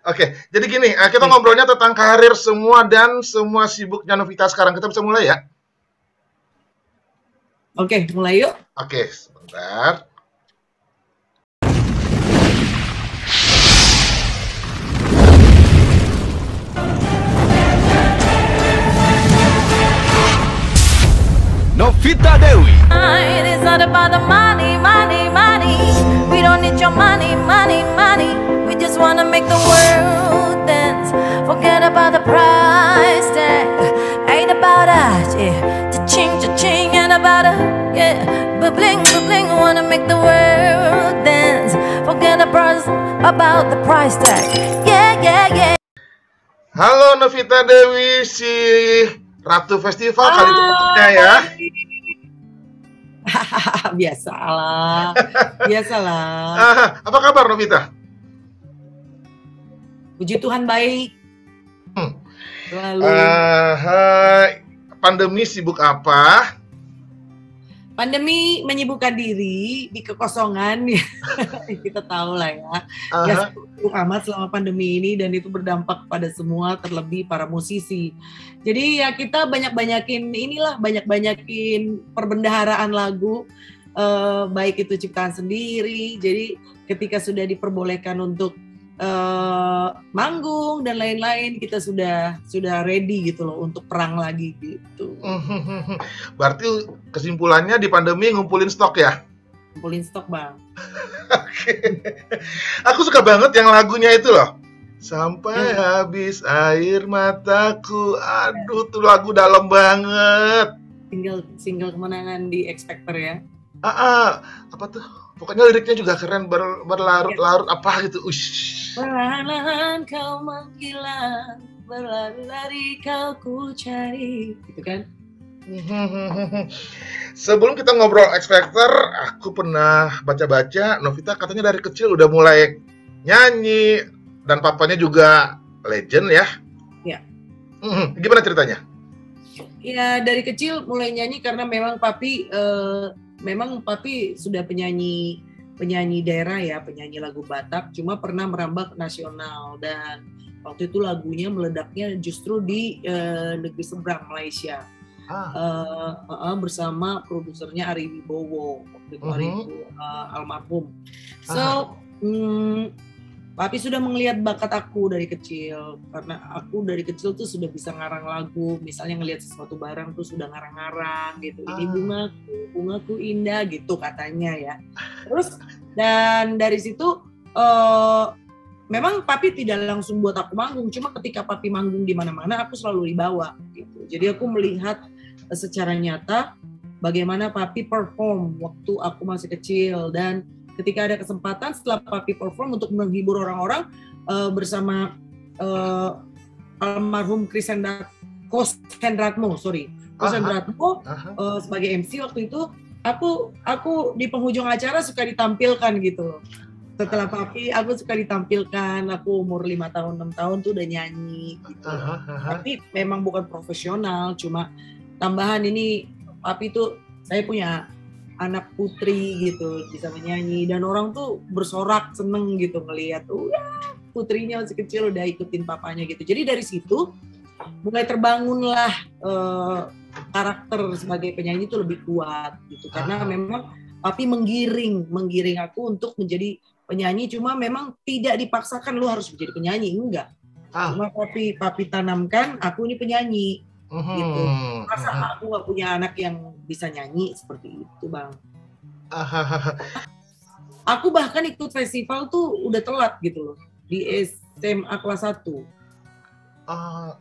Oke, jadi gini, kita ngobrolnya tentang karir semua dan semua sibuknya Novita sekarang. Kita bisa mulai ya? Oke, mulai yuk. Oke, sebentar. Novita Dewi. It is not about the money, money, money. We don't need your money, money, money. We just wanna make the world dance. Forget about the price tag. Ain't about us, yeah. Cha-ching, ain't about it, yeah. Bling, bling, wanna make the world dance. Forget about the price tag. Yeah, yeah, yeah. Halo Novita Dewi, si Ratu Festival kali itu maksudnya ya. Biasalah. Apa kabar Novita? Puji Tuhan baik. Selalu. Pandemi sibuk apa? Pandemi menyibukkan diri di kekosongan. Kita tahu lah ya. Ya sibuk amat selama pandemi ini dan itu berdampak pada semua, terlebih para musisi. Jadi ya kita banyak-banyakin perbendaharaan lagu, baik itu ciptaan sendiri. Jadi ketika sudah diperbolehkan untuk manggung dan lain-lain, kita sudah ready gitu loh untuk perang lagi gitu. Berarti kesimpulannya di pandemi ngumpulin stok ya? Ngumpulin stok, Bang. Oke. Aku suka banget yang lagunya itu loh. Sampai habis air mataku. Aduh, tuh lagu dalam banget. Single kemenangan di X Factor ya. Apa tuh? Pokoknya liriknya juga keren, berlarut-larut apa gitu. Perlahan kau menghilang, berlari-lari kau ku cari, gitu kan? Sebelum kita ngobrol X Factor, aku pernah baca-baca Novita katanya dari kecil udah mulai nyanyi dan papanya juga legend ya? Ya. Gimana ceritanya? Ya dari kecil mulai nyanyi karena memang papi sudah penyanyi daerah ya, penyanyi lagu Batak, cuma pernah merambah ke nasional dan waktu itu lagunya meledaknya justru di negeri seberang Malaysia. Bersama produsernya Ari Wibowo waktu itu, almarhum. So papi sudah melihat bakat aku dari kecil, karena aku dari kecil tuh sudah bisa ngarang lagu, misalnya ngelihat sesuatu barang tuh sudah ngarang-ngarang gitu. Ini bungaku indah gitu katanya ya. Terus dan dari situ memang papi tidak langsung buat aku manggung, cuma ketika papi manggung di mana-mana aku selalu dibawa gitu. Jadi aku melihat secara nyata bagaimana papi perform waktu aku masih kecil, dan ketika ada kesempatan setelah papi perform untuk menghibur orang-orang bersama almarhum Chris Hendratmo sebagai MC waktu itu, aku di penghujung acara suka ditampilkan gitu. Setelah papi aku suka ditampilkan, aku umur 5 tahun 6 tahun tuh udah nyanyi gitu. Tapi memang bukan profesional, cuma tambahan ini papi tuh, saya punya anak putri gitu, bisa menyanyi dan orang tuh bersorak seneng gitu ngelihat putrinya masih kecil udah ikutin papanya gitu. Jadi dari situ mulai terbangunlah karakter sebagai penyanyi itu lebih kuat gitu, karena memang papi menggiring aku untuk menjadi penyanyi, cuma memang tidak dipaksakan lu harus menjadi penyanyi, enggak. Cuma papi tanamkan aku ini penyanyi. Gitu. Masa aku gak punya anak yang bisa nyanyi seperti itu, Bang. Aku bahkan ikut festival tuh udah telat gitu loh, di SMA kelas 1.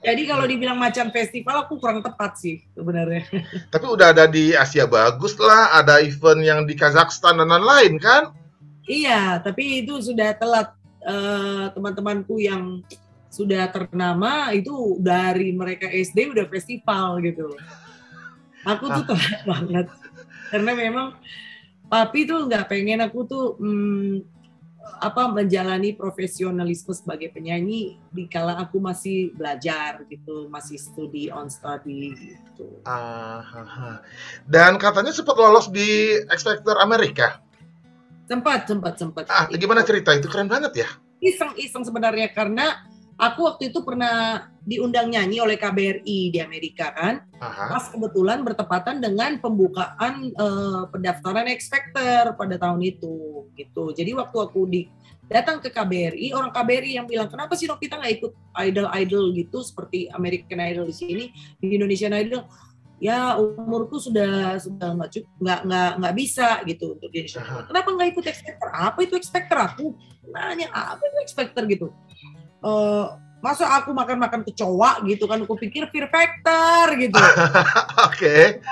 Jadi kalau dibilang macam festival aku kurang tepat sih sebenarnya. Tapi udah ada di Asia bagus lah, ada event yang di Kazakhstan dan lain-lain kan? Iya, tapi itu sudah telat. Teman-temanku yang sudah ternama itu dari mereka SD udah festival gitu. Aku tuh telat banget karena memang papi tuh nggak pengen aku tuh menjalani profesionalisme sebagai penyanyi di kala aku masih belajar gitu, masih on study gitu. Dan katanya sempat lolos di X Factor Amerika. Sempat. Gimana cerita itu? Keren banget ya? iseng-iseng sebenarnya, karena aku waktu itu pernah diundang nyanyi oleh KBRI di Amerika kan. Pas kebetulan bertepatan dengan pembukaan pendaftaran X Factor pada tahun itu gitu. Jadi waktu aku datang ke KBRI, orang KBRI yang bilang, kenapa sih Novita nggak ikut idol gitu seperti American Idol di sini, di Indonesian Idol? Ya umurku sudah nggak bisa gitu untuk di Indonesia. Kenapa nggak ikut X Factor? Apa itu X Factor? Aku nanya apa itu X Factor gitu. Masa aku makan kecoa gitu kan? Aku pikir Fear Factor gitu. Oke.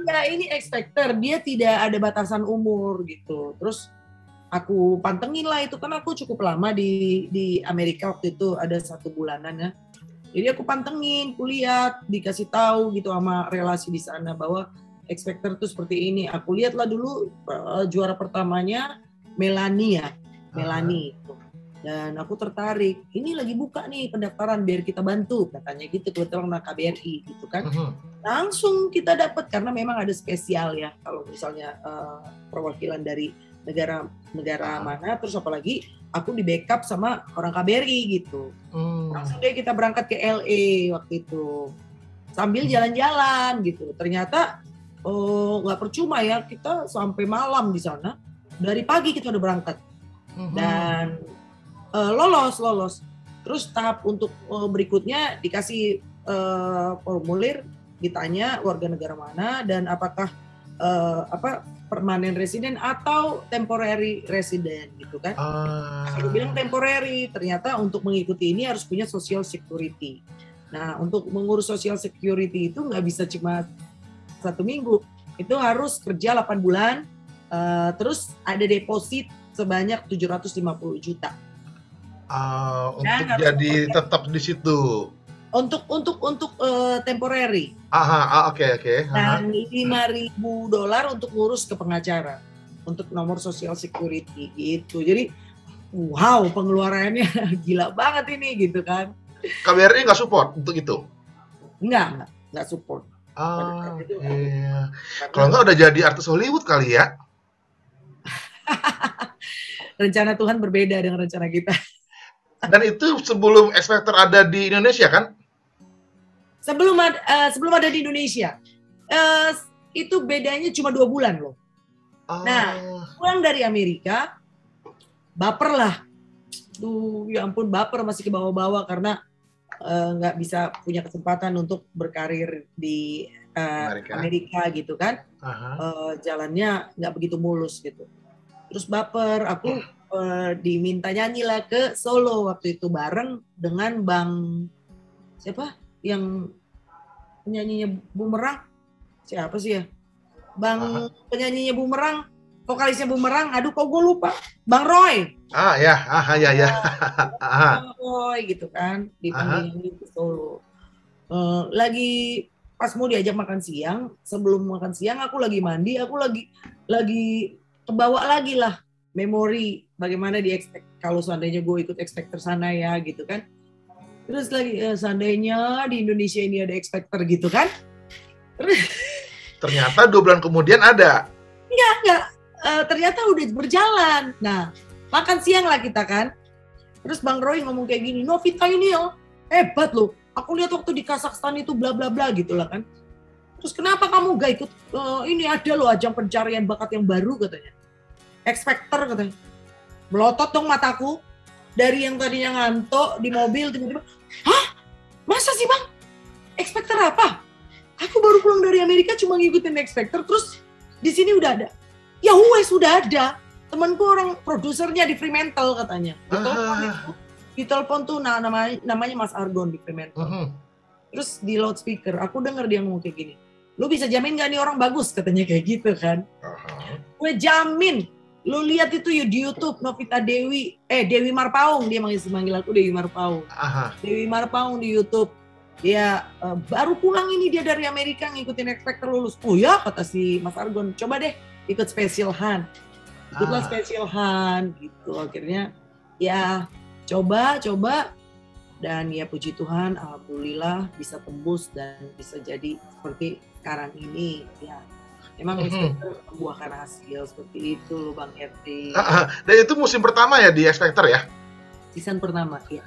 Ini X Factor, dia tidak ada batasan umur gitu. Terus aku pantengin lah itu, kan aku cukup lama di Amerika waktu itu, ada 1 bulanan ya. Jadi aku pantengin, kulihat, dikasih tahu gitu sama relasi di sana bahwa X Factor itu seperti ini. Aku lihatlah dulu juara pertamanya Melanie. Dan aku tertarik. Ini lagi buka nih pendaftaran biar kita bantu, katanya gitu, kebetulan sama KBRI gitu kan. Langsung kita dapat karena memang ada spesial ya kalau misalnya perwakilan dari negara mana, terus apalagi aku di backup sama orang KBRI gitu. Langsung deh kita berangkat ke LA waktu itu sambil jalan-jalan gitu. Ternyata nggak percuma ya, kita sampai malam di sana, dari pagi kita udah berangkat dan lolos. Terus tahap untuk berikutnya dikasih formulir, ditanya warga negara mana dan apakah permanent resident atau temporary resident gitu kan. Aku bilang temporary, ternyata untuk mengikuti ini harus punya social security. Nah, untuk mengurus social security itu nggak bisa cuma 1 minggu, itu harus kerja 8 bulan, terus ada deposit sebanyak 750 juta. Untuk jadi tetap di situ. Untuk temporary. Oke. Dan $5.000 untuk ngurus ke pengacara untuk nomor social security gitu. Jadi wow, pengeluarannya gila banget ini gitu kan. KBRI nggak support untuk itu? Enggak support. Iya. Kalau nggak udah jadi artis Hollywood kali ya? Rencana Tuhan berbeda dengan rencana kita. Dan itu sebelum X Factor ada di Indonesia kan? Sebelum ada di Indonesia, itu bedanya cuma 2 bulan loh. Nah, pulang dari Amerika, baper lah. Ya ampun, baper, masih ke bawah-bawah karena nggak bisa punya kesempatan untuk berkarir di Amerika gitu kan. Jalannya nggak begitu mulus gitu. Terus baper, aku diminta nyanyi lah ke Solo waktu itu bareng dengan Bang siapa? Yang penyanyinya Bumerang, siapa sih ya? Penyanyinya Bumerang, vokalisnya Bumerang, aduh kok gue lupa, Bang Roy. Ya. Bang Roy gitu kan, dipanggil ke Solo. Lagi pas mau diajak makan siang, sebelum makan siang aku lagi mandi, aku lagi kebawa lagi lah memori bagaimana kalau seandainya gue ikut X Factor sana ya gitu kan. Terus lagi seandainya di Indonesia ini ada X Factor gitu kan. Ternyata 2 bulan kemudian ada. Enggak. Ternyata udah berjalan. Nah, makan siang lah kita kan. Terus Bang Roy ngomong kayak gini, Novita ini ya hebat loh. Aku lihat waktu di Kazakhstan itu bla bla bla gitu lah kan. Terus kenapa kamu gak ikut ini ada loh ajang pencarian bakat yang baru katanya. X Factor katanya. Melotot dong mataku. Dari yang tadinya ngantuk di mobil tiba-tiba, hah? Masa sih Bang? X Factor apa? Aku baru pulang dari Amerika cuma ngikutin X Factor, terus di sini udah ada. Ya wes udah ada. Temanku orang produsernya di Fremantle katanya. Di telepon tuh namanya Mas Argon di Fremantle. Terus di loudspeaker, aku denger dia ngomong kayak gini. Lu bisa jamin gak nih orang bagus? Katanya kayak gitu kan. Gue jamin. Lu lihat itu di YouTube Novita Dewi Marpaung, dia manggil aku Dewi Marpaung. Dewi Marpaung di YouTube. Dia baru pulang ini dia dari Amerika ngikutin X Factor lulus. Oh ya kata si Mas Argon, coba deh ikut Special Han. Ikutlah Special Han gitu. Akhirnya ya coba dan ya puji Tuhan alhamdulillah bisa tembus dan bisa jadi seperti sekarang ini ya. Emang X Factor membuahkan hasil seperti itu loh Bang Erti. Dan itu musim pertama ya di X Factor ya? Season pertama, ya.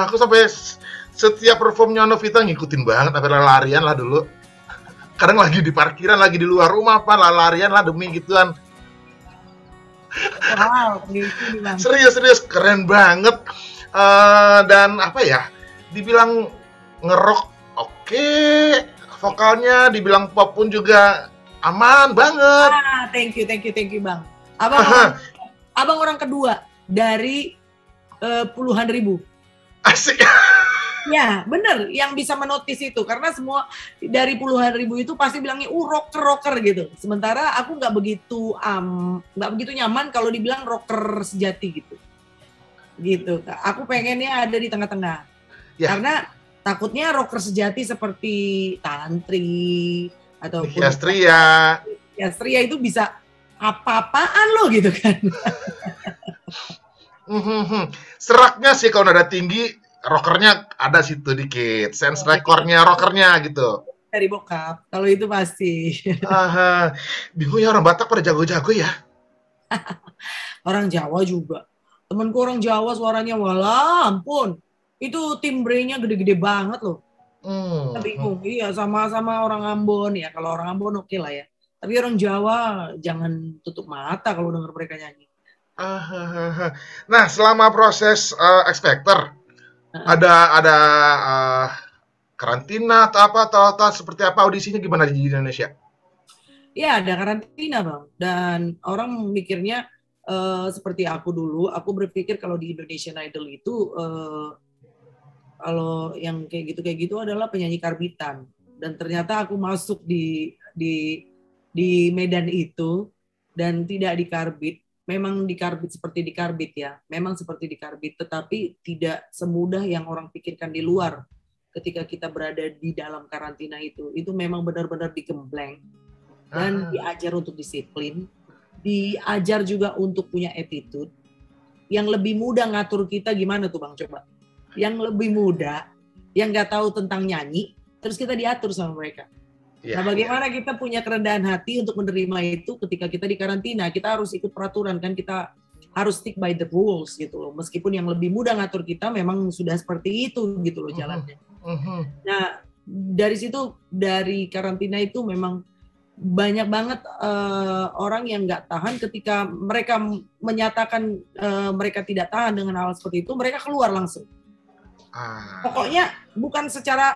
Aku sampai setiap performnya Novita ngikutin banget, sampai larian lah dulu. Kadang lagi di parkiran, lagi di luar rumah, apa larian lah demi gituan. Wow, gitu Bang. Serius, keren banget. Dan apa ya, dibilang ngerok oke, vokalnya dibilang pop pun juga aman banget. Thank you Bang. Abang orang kedua dari puluhan ribu. Asik. Ya, bener, yang bisa menotis itu. Karena semua dari puluhan ribu itu pasti bilangnya, rocker gitu. Sementara aku nggak begitu nyaman kalau dibilang rocker sejati gitu. Gitu. Aku pengennya ada di tengah-tengah. Ya. Karena takutnya rocker sejati seperti Tantri ataupun Astria itu bisa apa-apaan loh gitu kan. Seraknya sih kalau nada tinggi, rockernya ada situ dikit, sense rekornya rockernya gitu. Dari bokap, kalau itu pasti. Bingung ya, orang Batak pada jago-jago ya. Orang Jawa juga. Temenku orang Jawa suaranya walah ampun. Itu timbrenya gede-gede banget loh. Bingung, iya sama-sama orang Ambon ya. Kalau orang Ambon oke lah ya. Tapi orang Jawa jangan tutup mata kalau dengar mereka nyanyi. Nah, selama proses X Factor ada karantina atau seperti apa, audisinya gimana di Indonesia? Ya, ada karantina Bang. Dan orang mikirnya seperti aku dulu, aku berpikir kalau di Indonesian Idol itu kalau yang kayak gitu adalah penyanyi karbitan. Dan ternyata aku masuk di medan itu dan tidak dikarbit. Memang dikarbit seperti dikarbit ya. Memang seperti dikarbit, tetapi tidak semudah yang orang pikirkan di luar. Ketika kita berada di dalam karantina itu memang benar-benar digembleng dan diajar untuk disiplin, diajar juga untuk punya attitude. Yang lebih mudah ngatur kita gimana tuh Bang, coba? Yang lebih muda, yang nggak tahu tentang nyanyi, terus kita diatur sama mereka. Nah, bagaimana kita punya kerendahan hati untuk menerima itu ketika kita di karantina? Kita harus ikut peraturan kan, kita harus stick by the rules gitu loh. Meskipun yang lebih mudah ngatur kita memang sudah seperti itu gitu loh jalannya. Nah, dari situ, dari karantina itu memang banyak banget orang yang nggak tahan ketika mereka menyatakan mereka tidak tahan dengan hal seperti itu, mereka keluar langsung. Pokoknya bukan secara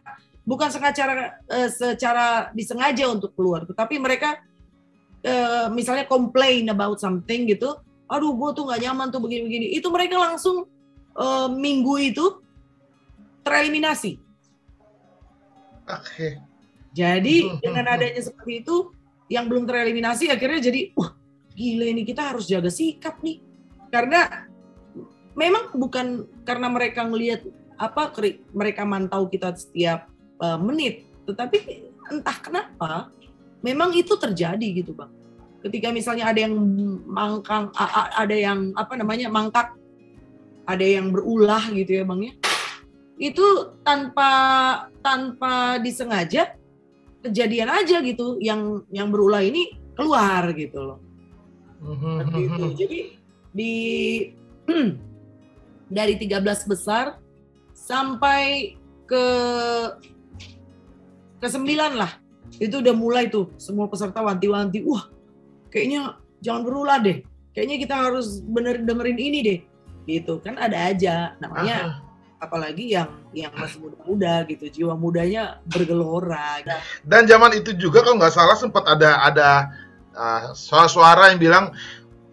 disengaja untuk keluar, tetapi mereka misalnya complain about something gitu, aduh gue tuh nggak nyaman tuh begini-begini, itu mereka langsung minggu itu tereliminasi. Jadi dengan adanya seperti itu, yang belum tereliminasi akhirnya jadi, wah gila ini kita harus jaga sikap nih, karena memang bukan karena mereka ngelihat mereka mantau kita setiap menit, tetapi entah kenapa memang itu terjadi gitu Bang. Ketika misalnya ada yang mangkang, ada yang mangkak, ada yang berulah gitu ya Bang ya, itu tanpa disengaja kejadian aja gitu, yang berulah ini keluar gitu loh. Gitu. Jadi dari 13 besar sampai ke 9 lah, itu udah mulai tuh semua peserta wanti-wanti, wah kayaknya jangan berulah deh, kayaknya kita harus dengerin ini deh, gitu kan. Ada aja namanya, apalagi yang masih muda-muda gitu, jiwa mudanya bergelora. Dan zaman itu juga kalau nggak salah sempat ada suara-suara yang bilang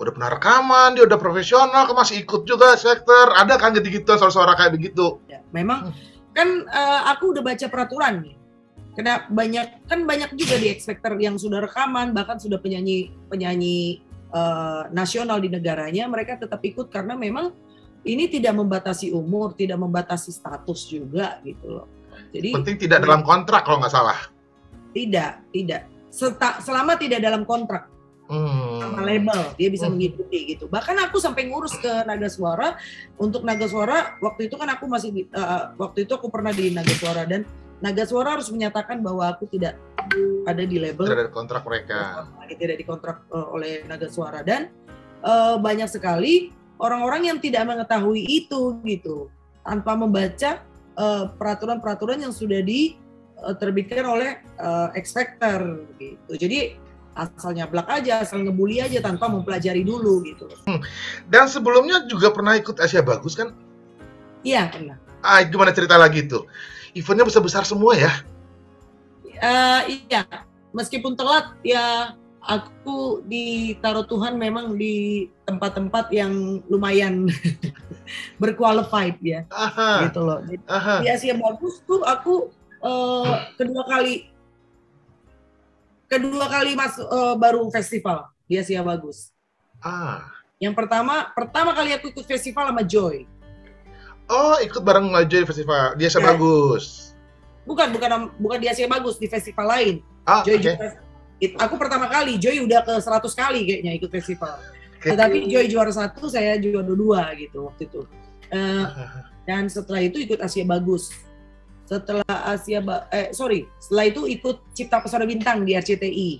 udah pernah rekaman, dia udah profesional, kok masih ikut juga sektor, ada kan gitu-gitu suara-suara kayak begitu. Ya, memang kan aku udah baca peraturan nih. Karena banyak juga di X Factor yang sudah rekaman, bahkan sudah penyanyi nasional di negaranya, mereka tetap ikut karena memang ini tidak membatasi umur, tidak membatasi status juga gitu loh. Jadi penting tidak dalam kontrak kalau nggak salah. Tidak. Selama tidak dalam kontrak sama label, dia bisa mengikuti gitu. Bahkan aku sampai ngurus ke Naga Suara. Untuk Naga Suara waktu itu kan aku waktu itu aku pernah di Naga Suara, dan Naga Suara harus menyatakan bahwa aku tidak ada di label, tidak ada kontrak mereka, tidak dikontrak oleh Naga Suara. Dan banyak sekali orang-orang yang tidak mengetahui itu gitu, tanpa membaca peraturan-peraturan yang sudah diterbitkan oleh X-Factor gitu. Jadi asal nyablak aja, asal ngebully aja tanpa mempelajari dulu gitu. Dan sebelumnya juga pernah ikut Asia Bagus kan? Iya, pernah. Gimana cerita lagi tuh? Eventnya besar-besar semua ya? Iya, meskipun telat ya aku ditaruh Tuhan memang di tempat-tempat yang lumayan berqualified ya. Aha. Gitu loh. Jadi, Aha. di Asia Bagus tuh aku kedua kali masuk baru festival di Asia Bagus. Yang pertama kali aku ikut festival sama Joy. Oh, ikut bareng Joy festival di Asia Bagus. Bukan di Asia Bagus, di festival lain. Joy juga, aku pertama kali, Joy udah ke 100 kali kayaknya ikut festival. Tetapi Joy juara 1, saya juara 2 gitu waktu itu. Dan setelah itu ikut Asia Bagus. Setelah itu ikut Cipta Pesona Bintang di RCTI.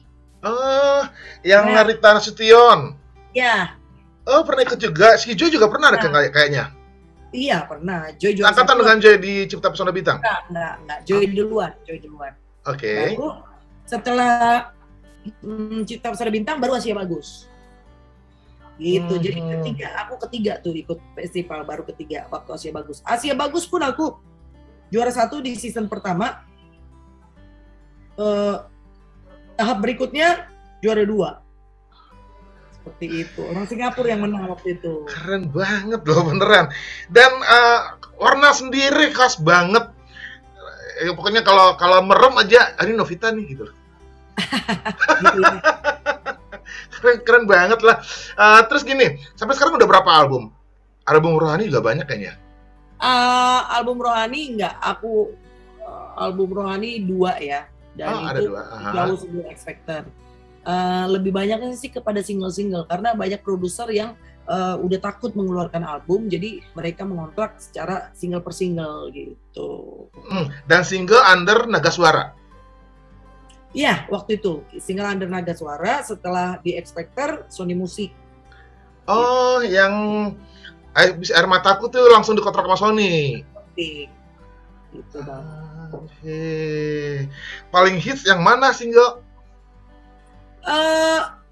Oh, yang Rita Nasution. Ya. Oh, pernah ikut juga. Si Joy juga pernah kayaknya. Iya, pernah. Joy juara angkatan dengan Joy di Cipta Pesona Bintang? Enggak. Joy duluan. Oke. Baru setelah Cipta Pesona Bintang baru Asia Bagus. Gitu. Jadi aku ketiga tuh ikut festival, baru ketiga waktu Asia Bagus. Asia Bagus pun aku juara 1 di season pertama. Tahap berikutnya juara 2. Seperti itu. Orang Singapura yang menang waktu itu. Keren banget loh, beneran. Dan warna sendiri khas banget. Pokoknya kalau merem aja, ini Novita nih gitu. Gitu ya. Keren banget lah. Terus gini, sampai sekarang udah berapa album? Album Rohani juga banyak kayaknya. Album Rohani enggak, aku album Rohani 2 ya. Dan itu jauh sebelum X-Factor. Lebih banyaknya sih kepada single-single karena banyak produser yang udah takut mengeluarkan album, jadi mereka mengontrak secara single per single gitu. Dan single under Naga Suara? Iya, waktu itu single under Naga Suara, setelah di X-Factor Sony Music. Oh, gitu. Yang Air Mataku tuh langsung dikontrak sama Sony. Gitu Bang. Paling hits yang mana single?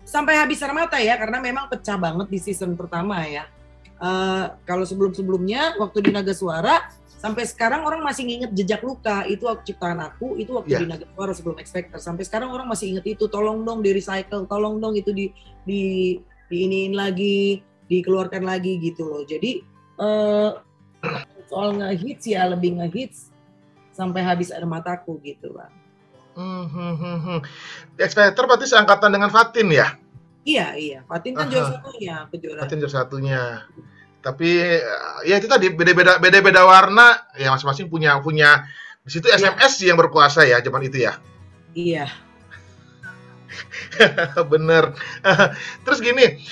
Sampai Habis Air Mata ya, karena memang pecah banget di season pertama ya. Kalau sebelum-sebelumnya waktu di Naga Suara, sampai sekarang orang masih nginget Jejak Luka, itu ciptaan aku, itu waktu di Naga Suara sebelum X-Factor. Sampai sekarang orang masih inget itu, tolong dong di recycle, tolong dong itu diiniin lagi, dikeluarkan lagi gitu loh. Jadi soal ngehits ya lebih ngehits Sampai Habis Air Mataku gitu Bang. X-Factor berarti seangkatan dengan Fatin ya? Iya. Fatin kan juara satunya, kejuaraan. Fatin juara satunya. Tapi ya itu tadi beda-beda warna, ya masing-masing punya di situ SMS sih yang berkuasa ya zaman itu ya. Iya. Bener. Terus gini,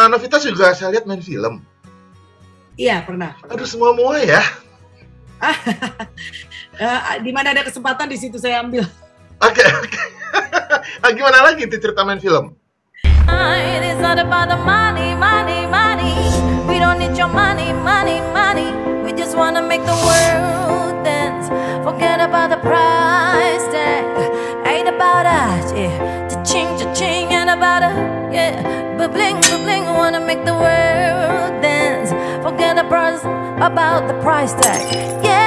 Novita juga saya lihat main film. Iya, pernah. Aduh, semua ya. Di mana ada kesempatan di situ saya ambil. Oke. Gimana lagi tuh cerita main film? It's not about the money. We don't need your money. We just wanna make the world dance. Forget about the price tag. Ain't about us, yeah. Cha-ching, ain't about us, yeah. Ba-bling, wanna make the world dance. Forget about the price tag, yeah.